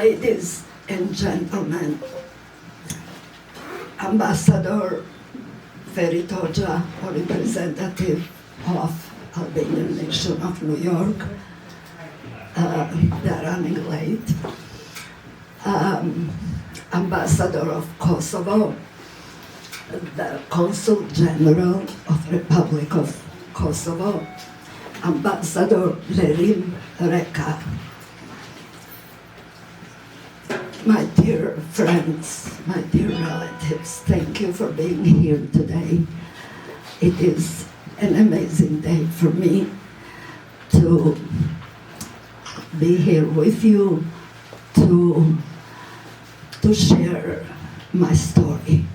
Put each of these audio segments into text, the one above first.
Ladies and gentlemen, Ambassador Feritoja, or representative of Albanian Nation of New York, they're running late, Ambassador of Kosovo, the Consul General of Republic of Kosovo, Ambassador Lerim Reka. My dear friends, my dear relatives, thank you for being here today. It is an amazing day for me to be here with you, to share my story.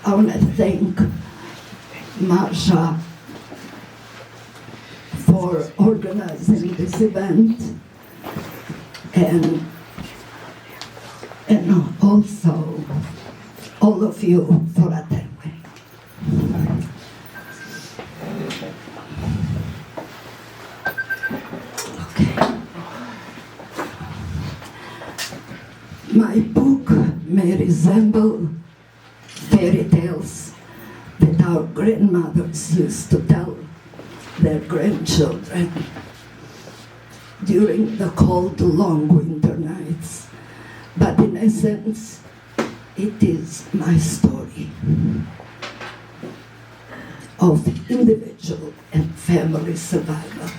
I want to thank Marsha for organizing this event, and also all of you for attending. Okay. My book may resemble fairy tales that our grandmothers used to tell their grandchildren during the cold, long winter nights. But in essence, it is my story of individual and family survival.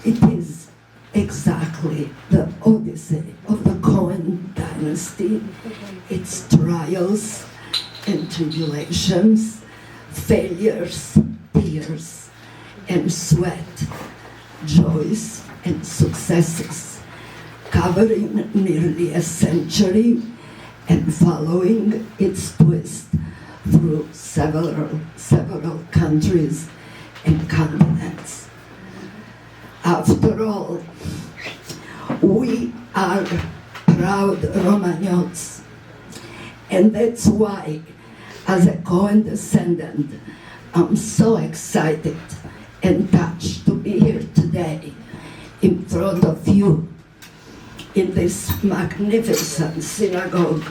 It is exactly the odyssey of the Kohen dynasty, its trials and tribulations, failures, tears, and sweat, joys and successes, covering nearly a century and following its twist through several countries and continents. After all, we are proud Romaniotes, and that's why, as a Kohen descendant, I'm so excited and touched to be here today in front of you in this magnificent synagogue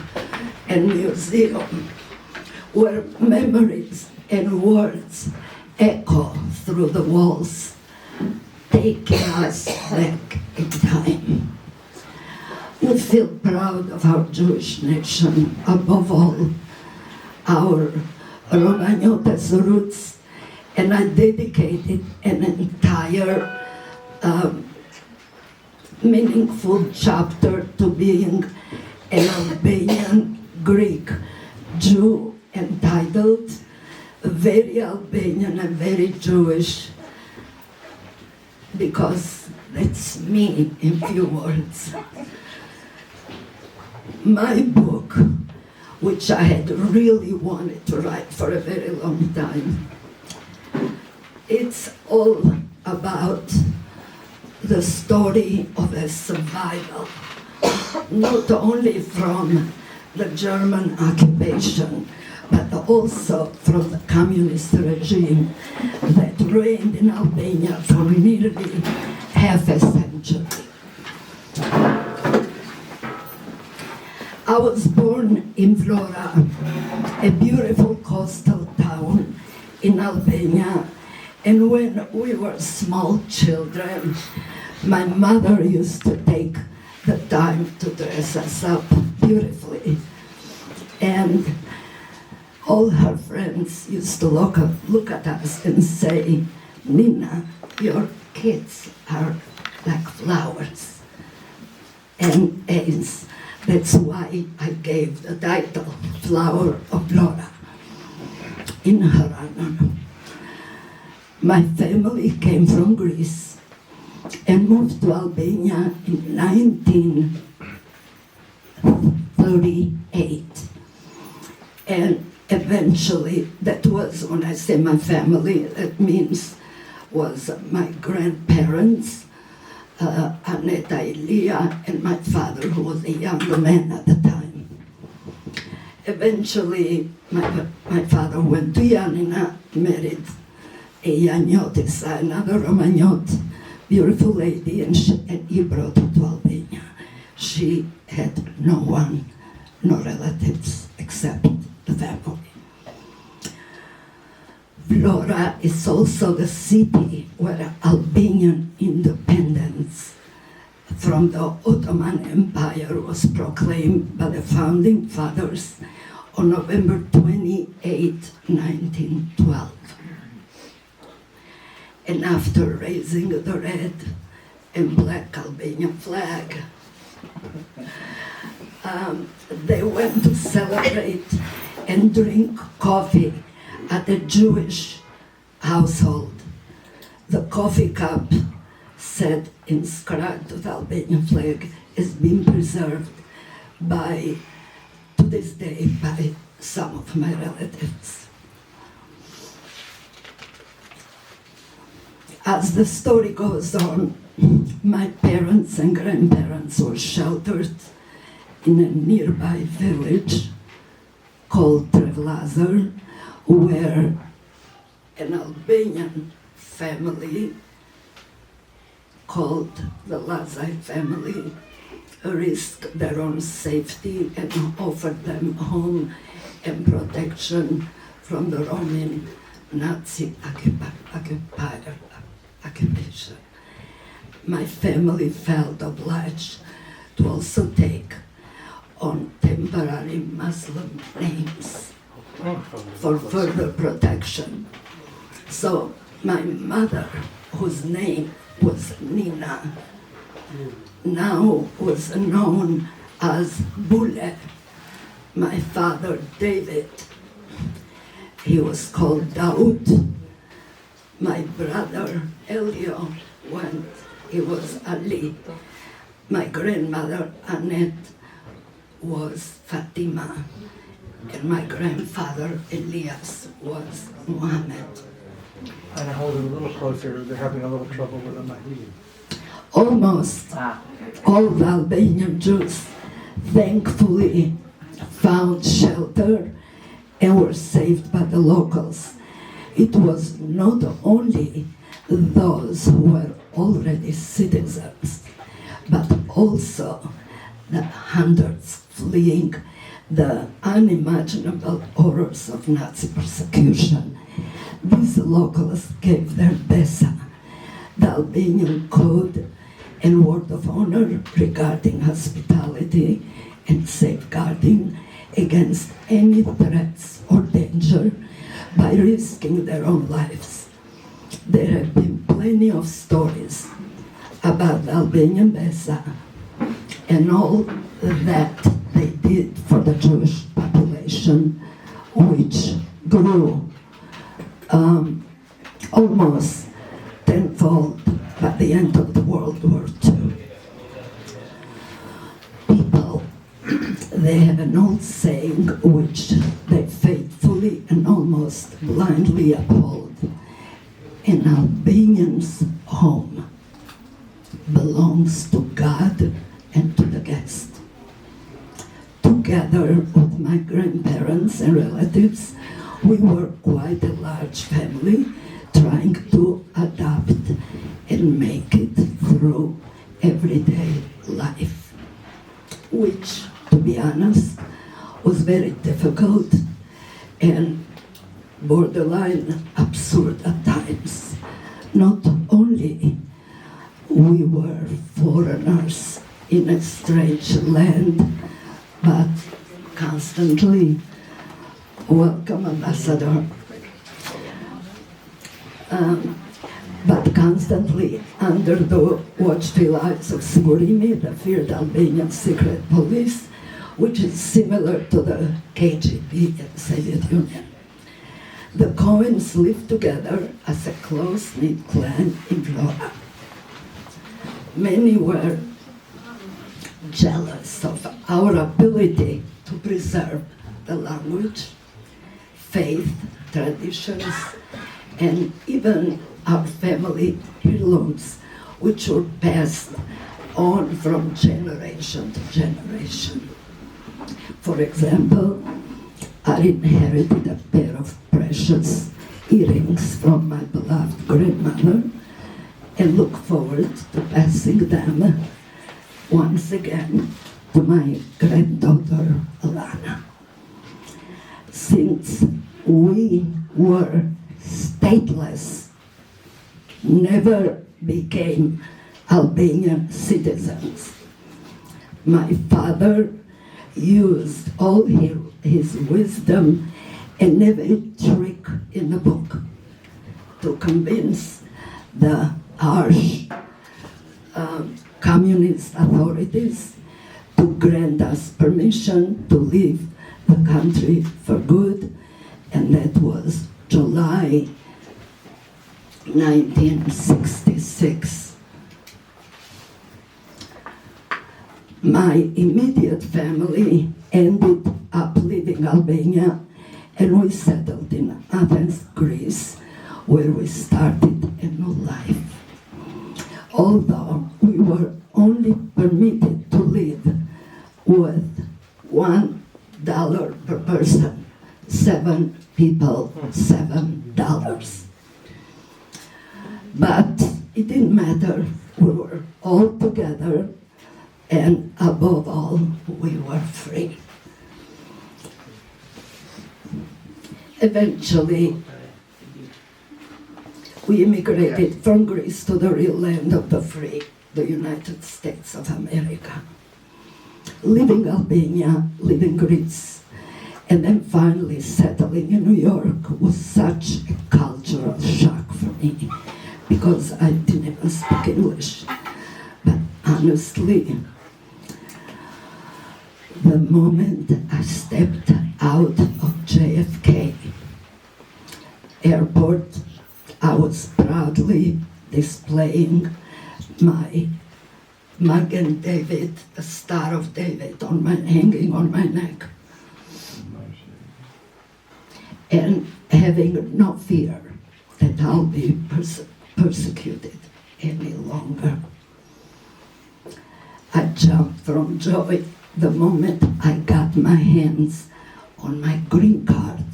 and museum where memories and words echo through the walls, taking us back in time. We feel proud of our Jewish nation, above all, our Romaniote's roots, and I dedicated an entire meaningful chapter to being an Albanian Greek Jew entitled Very Albanian and Very Jewish, because that's me in few words. My book, which I had really wanted to write for a very long time, it's all about the story of a survival, not only from the German occupation, but also from the communist regime that reigned in Albania for nearly half a century. I was born in Vlora, a beautiful coastal town in Albania, and when we were small children, my mother used to take the time to dress us up beautifully. And all her friends used to look at us and say, "Nina, your kids are like flowers." And Ace, that's why I gave the title Flower of Vlora in her honor. My family came from Greece and moved to Albania in 1938. And eventually, that was, when I say my family, that means was my grandparents, Aneta Elia, and my father, who was a young man at the time. Eventually, my father went to Ioannina, married a Ioanniotis, another Romaniote, beautiful lady, and he brought her to Albania. she had no one, no relatives except the family. Vlora is also the city where Albanian independence from the Ottoman Empire was proclaimed by the founding fathers on November 28, 1912. And after raising the red and black Albanian flag, they went to celebrate and drink coffee at a Jewish household. The coffee cup, set inscribed to the Albanian flag, is being preserved to this day by some of my relatives. As the story goes on, my parents and grandparents were sheltered in a nearby village called Trevlazar, where an Albanian family called the Lazai family risked their own safety and offered them home and protection from the Roman Nazi occupation. My family felt obliged to also take on temporary Muslim names for further protection. So my mother, whose name was Nina, now was known as Bule. My father, David, he was called Daoud. My brother, Elio, he was Ali. My grandmother, Annette, was Fatima. And my grandfather, Elias, was Muhammad. And I hold it a little closer, they're having a little trouble with the Mahidi. Almost all the Albanian Jews thankfully found shelter and were saved by the locals. It was not only those who were already citizens, but also the hundreds fleeing the unimaginable horrors of Nazi persecution. These locals gave their Beci, the Albanian code and word of honor regarding hospitality and safeguarding against any threats or danger by risking their own lives. There have been plenty of stories about the Albanian Beci and all that they did for the Jewish population, which grew almost tenfold by the end of the World War II. People, they have an old saying which they faithfully and almost blindly uphold. An Albanian's home belongs to God and to the guest. Together with my grandparents and relatives, we were quite a large family trying to adapt and make it through everyday life, which, to be honest, was very difficult and borderline absurd at times. Not only we were foreigners in a strange land, but constantly, welcome, Ambassador, but constantly under the watchful eyes of Sigurimi, the feared Albanian secret police, which is similar to the KGB in the Soviet Union. The Kohens lived together as a close-knit clan in Vlora. Many were jealous of our ability to preserve the language, faith, traditions, and even our family heirlooms, which were passed on from generation to generation. For example, I inherited a pair of precious earrings from my beloved grandmother and look forward to passing them once again to my granddaughter, Alana. Since we were stateless, never became Albanian citizens, my father used all his wisdom and every trick in the book to convince the harsh communist authorities to grant us permission to leave the country for good, and that was July 1966. My immediate family ended up leaving Albania, and we settled in Athens, Greece, where we started a new life. Although we were only permitted to live with $1 per person, 7 people, $7. But it didn't matter, we were all together, and above all, we were free. Eventually, we immigrated from Greece to the real land of the free, the United States of America. Leaving Albania, leaving Greece, and then finally settling in New York was such a cultural shock for me, because I didn't even speak English. But honestly, the moment I stepped out of JFK airport, I was proudly displaying my Magen David, the Star of David, hanging on my neck, and having no fear that I'll be persecuted any longer. I jumped from joy the moment I got my hands on my green card,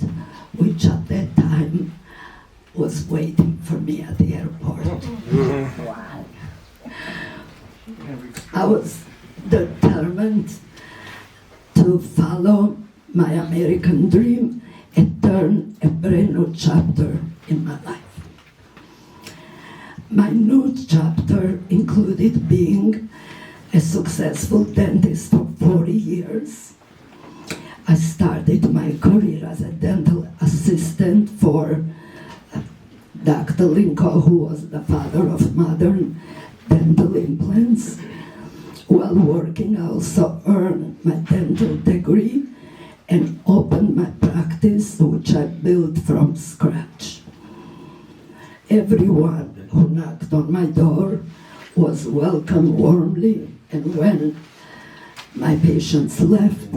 which at that time was waiting for me at the airport. Wow. I was determined to follow my American dream and turn a brand new chapter in my life. My new chapter included being a successful dentist for 40 years. I started my career as a dental assistant for Dr. Linko, who was the father of modern dental implants. While working, I also earned my dental degree and opened my practice, which I built from scratch. Everyone who knocked on my door was welcomed warmly, and when my patients left,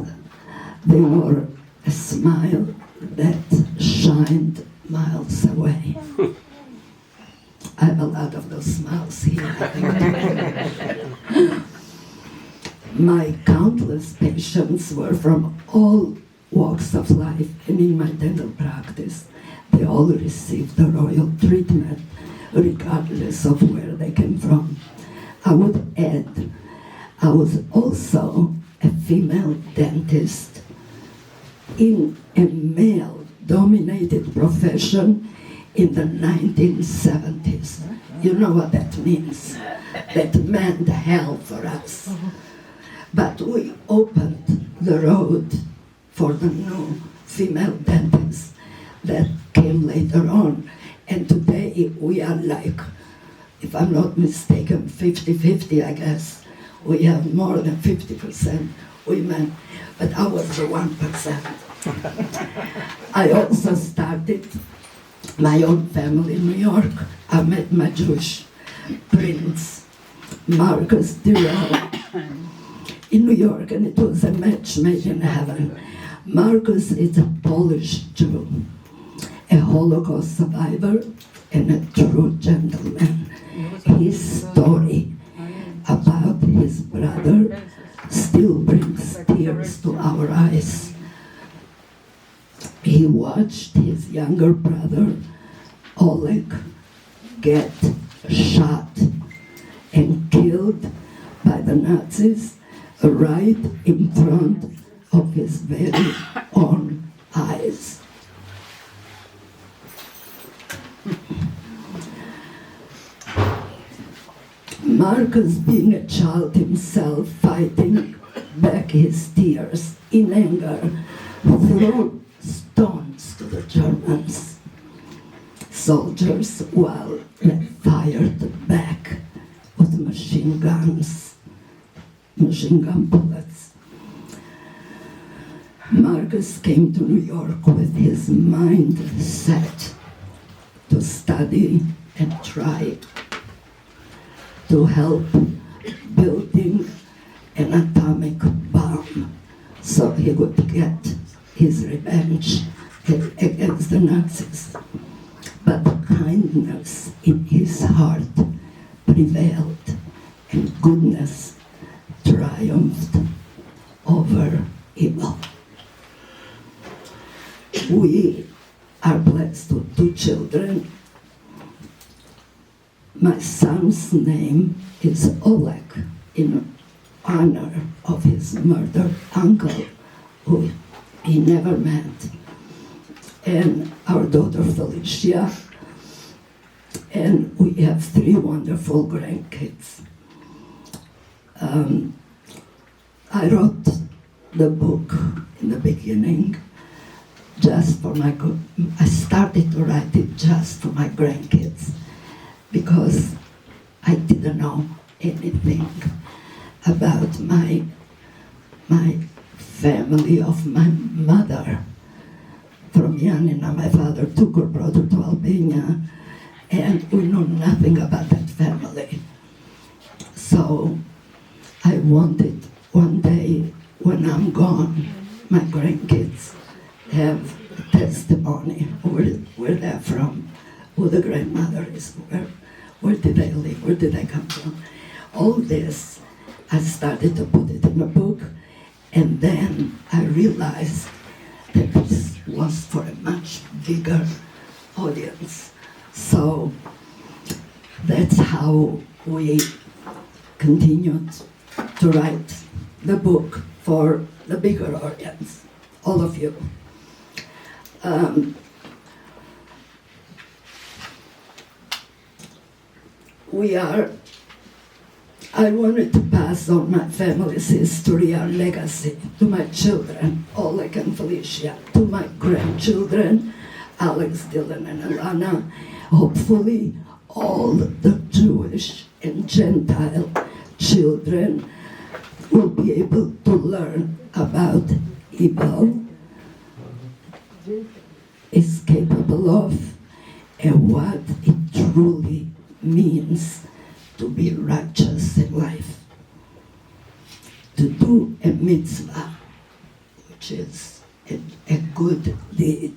they wore a smile that shined miles away. I have a lot of those smiles here. My countless patients were from all walks of life, and in my dental practice, they all received the royal treatment, regardless of where they came from. I would add, I was also a female dentist in a male-dominated profession in the 1970s. You know what that means? That meant hell for us. But we opened the road for the new female dentists that came later on. And today we are like, if I'm not mistaken, 50-50, I guess. We have more than 50% women, but I was the 1%. I also started my own family in New York. I met my Jewish prince, Marcus Durrell, in New York, and it was a match made in heaven. Marcus is a Polish Jew, a Holocaust survivor, and a true gentleman. His story about his brother still brings tears to our eyes. He watched his younger brother, Oleg, get shot and killed by the Nazis right in front of his very own eyes. Marcus, being a child himself, fighting back his tears in anger, threw stones to the Germans. Soldiers, while they fired back with machine gun bullets. Marcus came to New York with his mind set to study and try to help building an atomic bomb so he would get his revenge against the Nazis. But kindness in his heart prevailed and goodness triumphed over evil. We are blessed with 2 children. My son's name is Oleg, in honor of his murdered uncle, who he never met, and our daughter Felicia, and we have 3 wonderful grandkids. I wrote the book in the beginning just for I started to write it just for my grandkids, because I didn't know anything about my family of my mother from Ioannina. My father took her brother to Albania, and we know nothing about that family. So I wanted one day, when I'm gone, my grandkids have a testimony where they're from, who the grandmother is, where did they live, where did they come from. All this, I started to put it in a book, and then I realized that this was for a much bigger audience. So that's how we continued to write the book for the bigger audience, all of you. I wanted to pass on my family's history, our legacy, to my children, Oleg and Felicia, to my grandchildren, Alex, Dylan, and Alana. Hopefully, all the Jewish and Gentile children will be able to learn about evil is capable of and what it truly means to be righteous in life, to do a mitzvah, which is a good deed,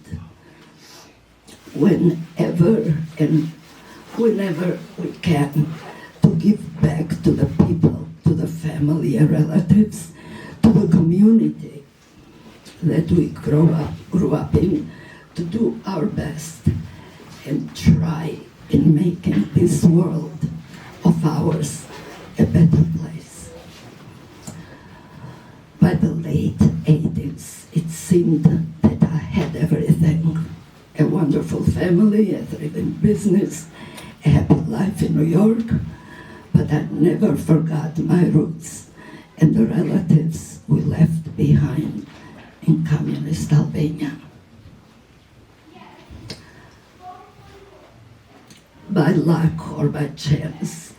whenever we can, to give back to the people, to the family and relatives, to the community that we grew up in, to do our best and try in making this world of ours a better place. By the late 80s, it seemed that I had everything. A wonderful family, a thriving business, a happy life in New York, but I never forgot my roots and the relatives we left behind in Communist Albania. By luck or by chance,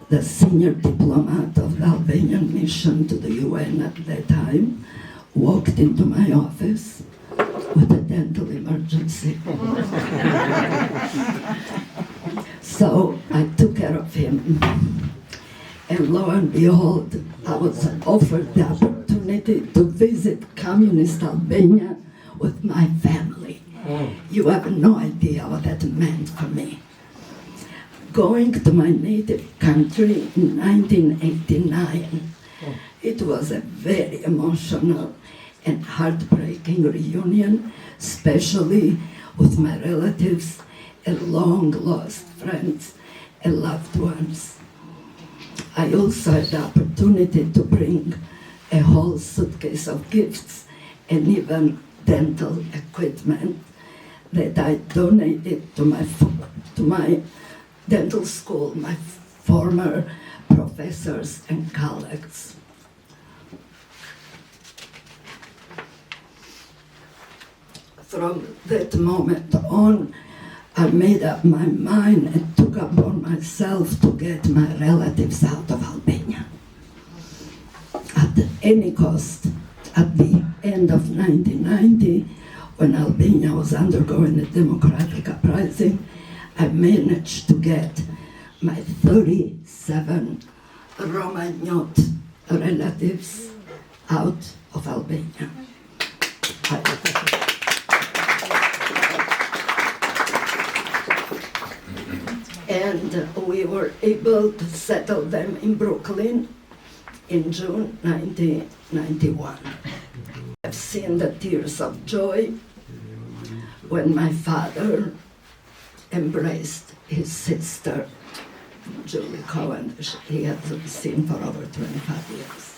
the senior diplomat of the Albanian mission to the UN at that time walked into my office with a dental emergency. So I took care of him. And lo and behold, I was offered the opportunity to visit Communist Albania with my family. You have no idea what that meant for me. Going to my native country in 1989, it was a very emotional and heartbreaking reunion, especially with my relatives and long-lost friends and loved ones. I also had the opportunity to bring a whole suitcase of gifts and even dental equipment that I donated to my dental school, my former professors and colleagues. From that moment on, I made up my mind and took upon myself to get my relatives out of Albania at any cost. At the end of 1990, when Albania was undergoing a democratic uprising, I managed to get my 37 Romaniote relatives out of Albania. And we were able to settle them in Brooklyn in June 1991. I've seen the tears of joy when my father embraced his sister, Julie Cohen. He had seen for over 25 years.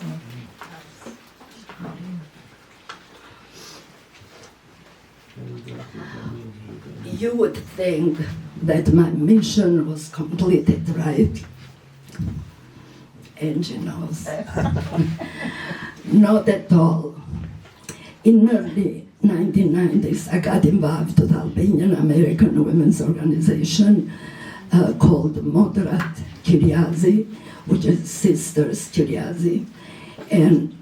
You would think that my mission was completed, right? Angie knows. Not at all. In early 1990s, I got involved with the Albanian American women's organization called Moderat Kyriazi, which is Sisters Kyriazi, and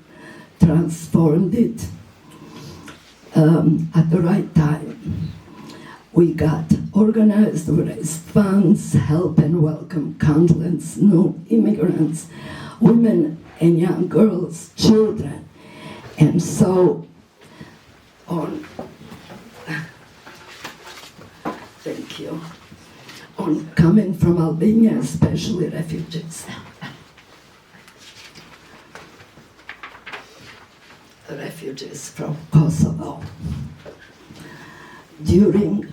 transformed it at the right time. We got organized, we raised funds, help and welcome countless new immigrants, women and young girls, children. And so on, thank you, on coming from Albania, especially refugees. Refugees from Kosovo. During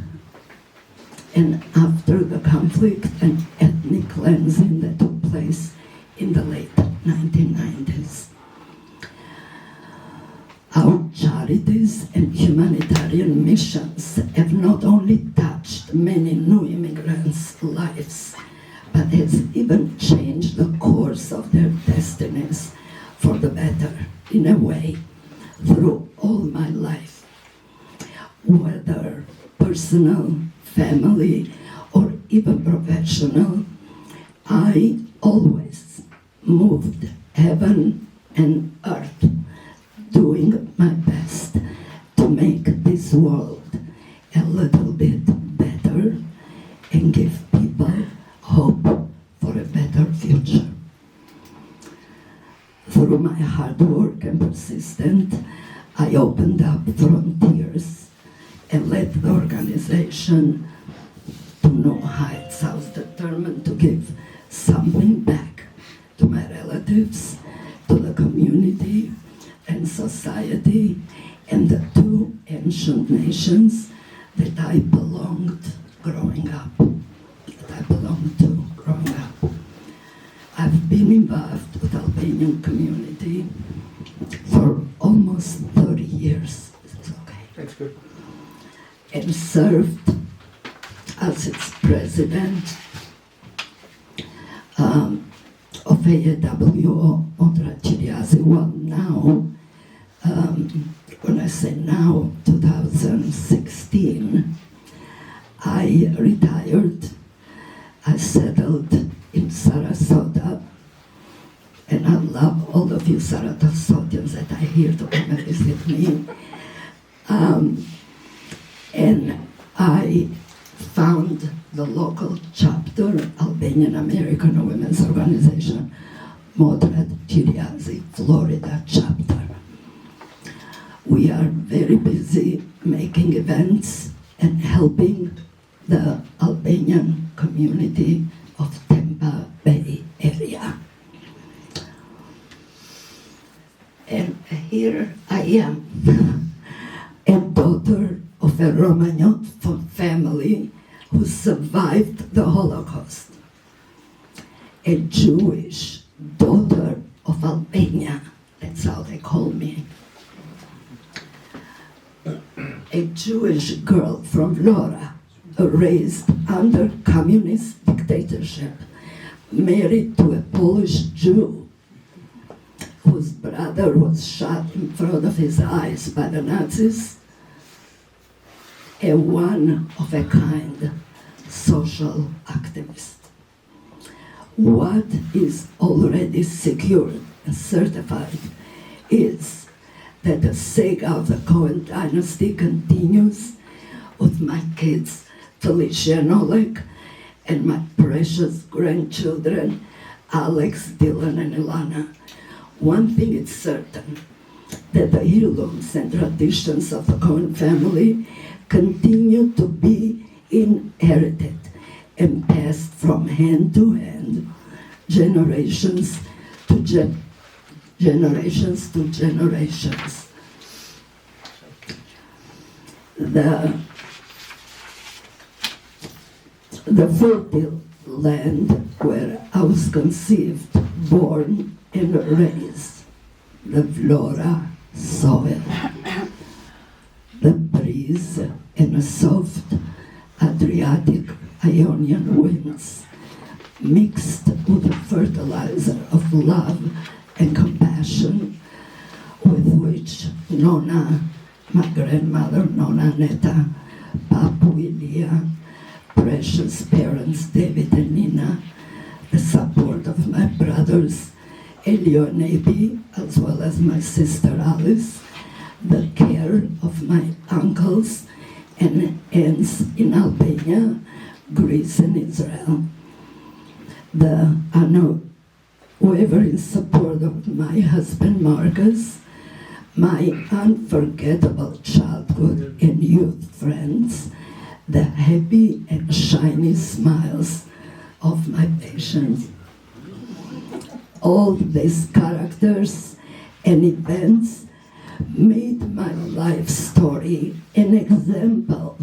and after the conflict and ethnic cleansing that took place in the late 1990s. Our charities and humanitarian missions have not only touched many new immigrants' lives, but has even changed the course of their destinies for the better, in a way, through all my life. Whether personal, family, or even professional, I always moved heaven and earth, doing my best to make this world a little bit better and give people hope for a better future. Through my hard work and persistence, I opened up frontiers and led the organization to new heights. I was determined to give something back to my relatives, to the community and society, and the two ancient nations that I belonged growing up. I've been involved with the Albanian community for almost 30 years. Is it okay? That's good. And served as its president of AAWO Moderat Kyriazi. Well, now, when I say now, 2016, I retired. I settled in Sarasota, and I love all of you Sarasotians that are here to come and visit me. And I found the local chapter, Albanian American Women's Organization, Moderat Kyriazi, Florida chapter. We are very busy making events and helping the Albanian community of Tampa Bay area. And here I am, a daughter of a Romaniote family who survived the Holocaust, a Jewish daughter of Albania. That's how they call me. A Jewish girl from Vlora, raised under communist dictatorship, married to a Polish Jew whose brother was shot in front of his eyes by the Nazis, a one-of-a-kind social activist. What is already secured and certified is that the saga of the Kohen dynasty continues with my kids, Felicia and Oleg, and my precious grandchildren, Alex, Dylan, and Ioannina. One thing is certain, that the heirlooms and traditions of the Kohen family continue to be inherited and passed from hand to hand, generations to generations. The fertile land where I was conceived, born, and raised, the Vlora soil, the breeze and the soft Adriatic Ionian winds, mixed with the fertilizer of love and compassion with which Nona, my grandmother, Nona Neta, Papu Ilia, precious parents David and Nina, the support of my brothers Elio and Abi, as well as my sister Alice, the care of my uncles and aunts in Albania, Greece, and Israel. The unwavering support of my husband Marcus, my unforgettable childhood and youth friends, the happy and shiny smiles of my patients. All these characters and events made my life story an example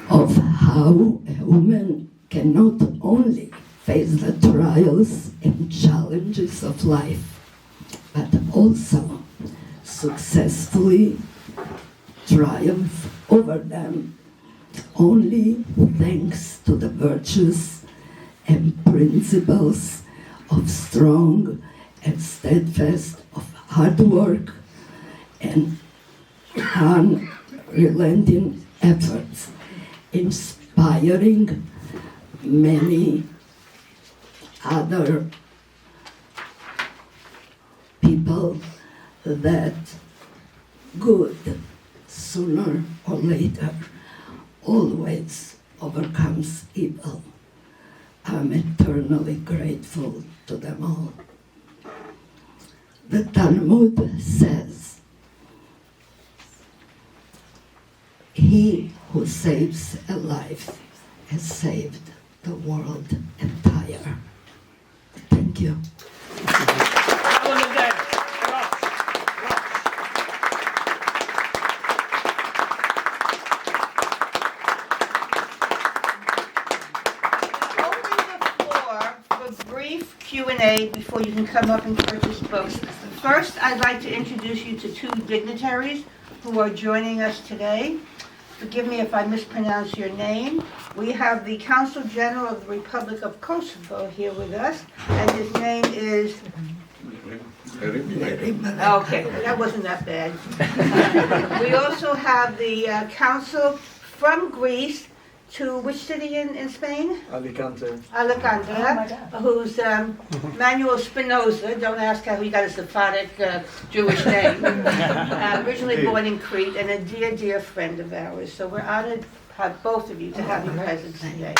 of how a woman can not only face the trials and challenges of life, but also successfully triumph over them only thanks to the virtues and principles of strong and steadfast of hard work and unrelenting efforts, inspiring many other people that good, sooner or later, always overcomes evil. I'm eternally grateful to them all. The Talmud says, he who saves a life has saved the world entire. Thank you. Q&A before you can come up and purchase books. First, I'd like to introduce you to two dignitaries who are joining us today. Forgive me if I mispronounce your name. We have the Consul General of the Republic of Kosovo here with us, and his name is... Okay, that wasn't that bad. We also have the Consul from Greece, to which city in Spain? Alicante. Alicante, who's Manuel Spinoza. Don't ask how he got a Sephardic Jewish name. Originally born in Crete, and a dear, dear friend of ours. So we're honored to have both of you to have you present today.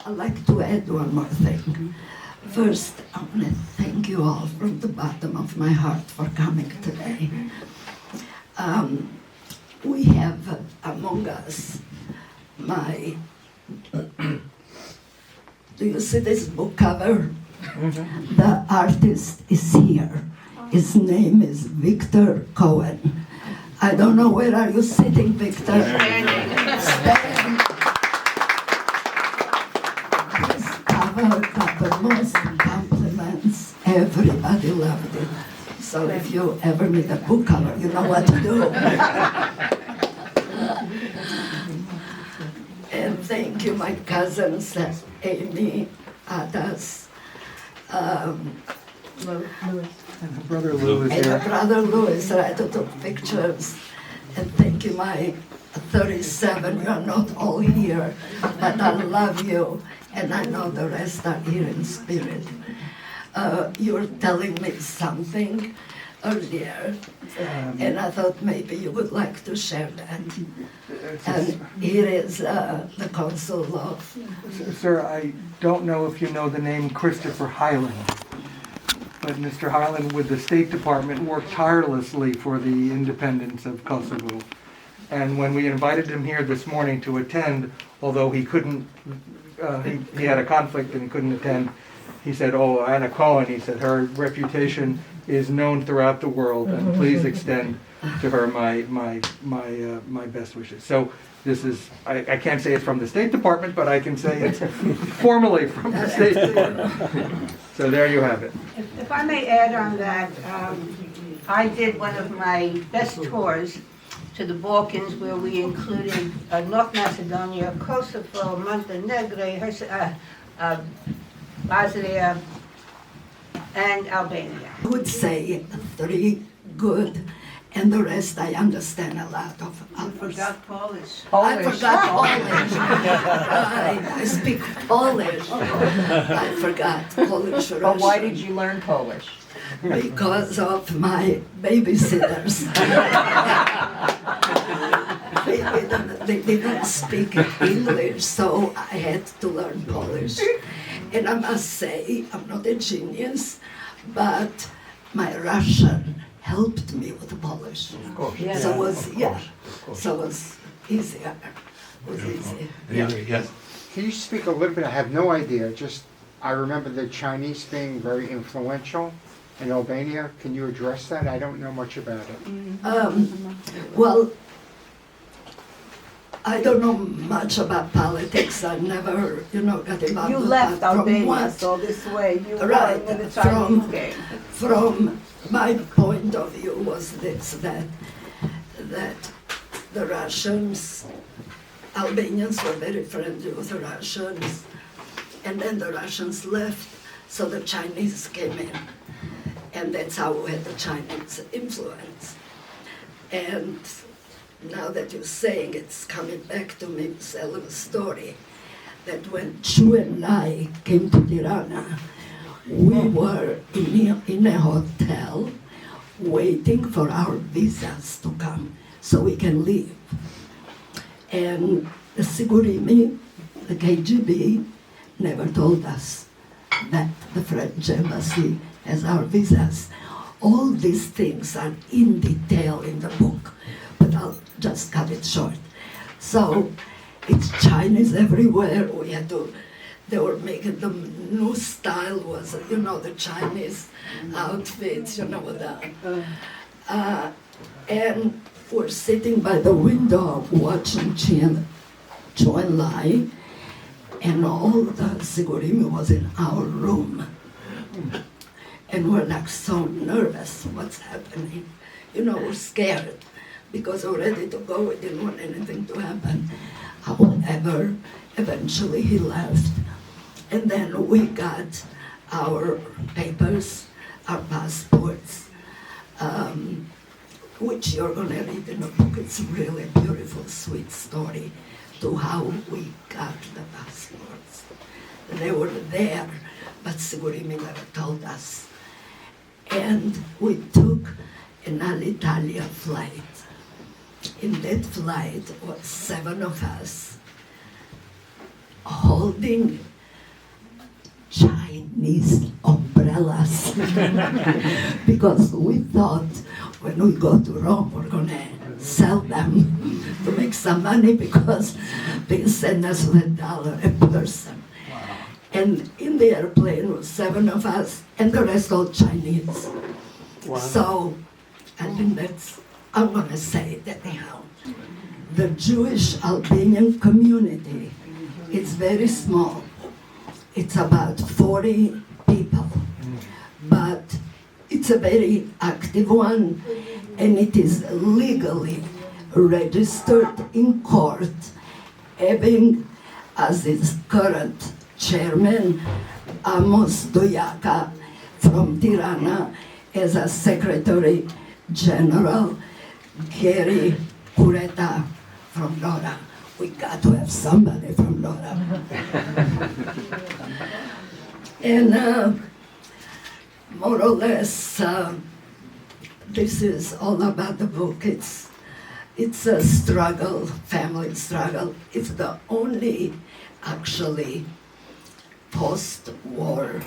I'd like to add one more thing. First, I want to thank you all from the bottom of my heart for coming today. We have among us do you see this book cover? The artist is here. His name is Victor Cohen. I don't know, where are you sitting, Victor? Standing. So if you ever need a book cover, you know what to do. And thank you, my cousins, Amy, Adas, Brother Lou is and here. brother Louis, I took pictures. And thank you, my 37. You are not all here, but I love you, and I know the rest are here in spirit. You were telling me something earlier, and I thought maybe you would like to share that. And here is the Council of... Sir, I don't know if you know the name Christopher Hyland, but Mr. Hyland with the State Department worked tirelessly for the independence of Kosovo. And when we invited him here this morning to attend, although he couldn't, he had a conflict and he couldn't attend, he said, "Oh, Anna Cohen," he said, "her reputation is known throughout the world, and please extend to her my best wishes." So this is, I can't say it's from the State Department, but I can say it's formally from the State Department. So there you have it. If I may add on that, I did one of my best tours to the Balkans where we included North Macedonia, Kosovo, Montenegro, Bosnia, and Albania. I would say 3 good, and the rest I understand a lot of others. Polish. I forgot Polish. Right, I speak Polish. I forgot Polish. But why did you learn Polish? Because of my babysitters. They didn't speak English, so I had to learn Polish. And I must say, I'm not a genius, but my Russian helped me with the Polish. Of course. So it was, so it was easier. It was easy. Yes. Can you speak a little bit? I have no idea. Just, I remember the Chinese being very influential in Albania. Can you address that? I don't know much about it. Well, I don't know much about politics. I never, got involved. You with left that. From Albania, what- so this way you Right, won when the Chinese from- came. From my point of view was this, that the Russians, Albanians were very friendly with the Russians, and then the Russians left, so the Chinese came in, and that's how we had the Chinese influence. And now that you're saying, it's coming back to me telling a story, that when Chu and I came to Tirana, we were in a hotel waiting for our visas to come so we can leave. And the Sigurimi, the KGB, never told us that the French embassy has our visas. All these things are in detail in the book, but I'll just cut it short. So it's Chinese everywhere. They were making the new style was, the Chinese outfits, and we're sitting by the window watching Chu and Lai, and all the Sigurimi was in our room. And we're like so nervous, what's happening? We're scared because we're ready to go, we didn't want anything to happen. However, eventually he left. And then we got our papers, our passports, which you're going to read in the book. It's a really beautiful, sweet story to how we got the passports. They were there, but Sigurimi never told us. And we took an Alitalia flight. In that flight was 7 of us holding Chinese umbrellas because we thought when we go to Rome we're going to sell them to make some money because they send us $1 a person. Wow. And in the airplane was 7 of us and the rest all Chinese. Wow. So I think I'm going to say it anyhow. The Jewish Albanian community is very small. It's about 40 people, but it's a very active one, and it is legally registered in court, having as its current chairman Amos Dojaka from Tirana, as a Secretary General Gary Kureta from Vlora. We got to have somebody from Vlora. And more or less, this is all about the book. It's a struggle, family struggle. It's the only actually post-war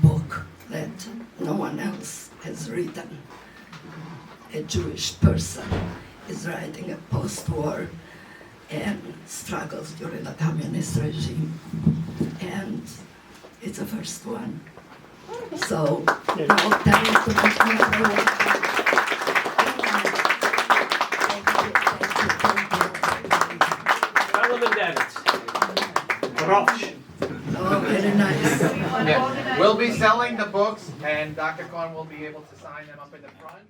book that no one else has written. A Jewish person is writing a post-war and struggles during the communist regime. And it's the first one. So, now tell you to make me Parliament Davids. Rosh. Oh, very nice. Yeah. We'll be selling the books, and Dr. Cohen will be able to sign them up in the front.